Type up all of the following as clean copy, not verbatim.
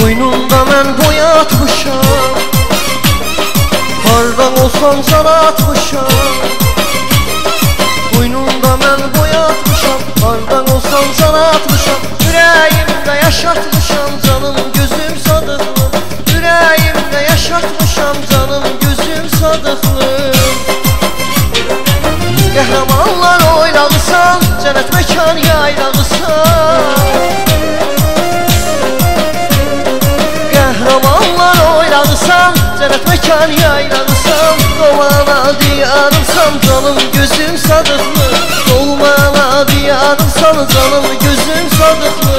Qoynunda mən boyatmışam, hardan olsam sana atmışam. Qoynunda mən boyatmışam, hardan olsam sana atmışam. Ürəyimdə yaşatmışam canım gözüm sadıqlı, ürəyimdə yaşatmışam canım gözüm sadıqlı. Qəhrəmanlar oynağısan, cənnət məkan yaylağısan. Qəhrəmanlar oynağısan, cənnət məkan yaylağısan. Dolmana diyarımsan canım gözüm sadıqlı, dolmana diyarımsan canım gözüm sadıqlı.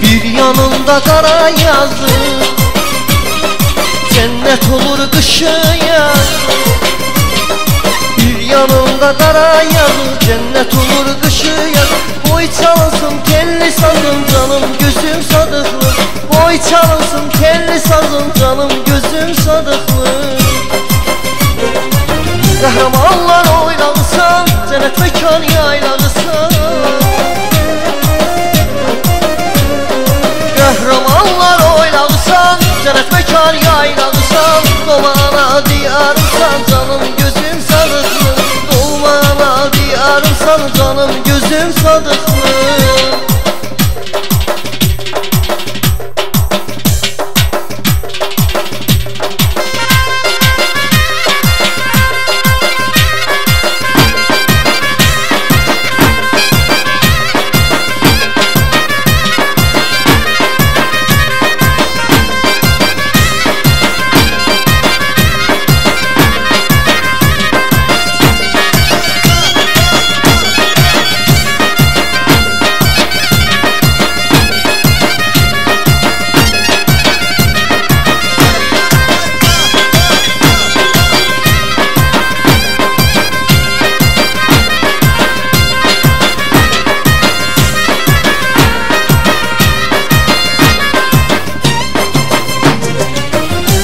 Bir yanında qara yazı, cennet olur kışı yaz. Bir yanımda qara yazı, cennet olur kışı yaz. Boy çalınsın telli sazım canım gözüm sadıqlı, boy çalınsın telli sazım canım gözüm sadıqlı. Qəhrəmanlar oynağısan, cennet məkan yaylağısan. Qəhrəmanlar oynağısan, cennet məkan yaylağısan. Dolmana diyarımsan canım gözüm sadıqlı, dolmana diyarımsan canım gözüm sadıqlı.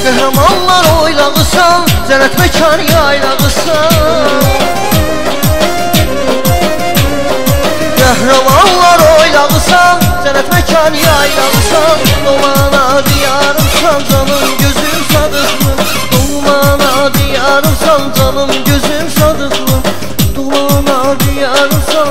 Qəhrəmanlar oynağısan, cənnət məkan yaylağısan. Qəhrəmanlar oynağısan, cənnət məkan yaylağısan. Dolmana diyarımsan canım gözüm sadıqlı, dolmana diyarımsan canım gözüm sadıqlı, dolmana diyarımsan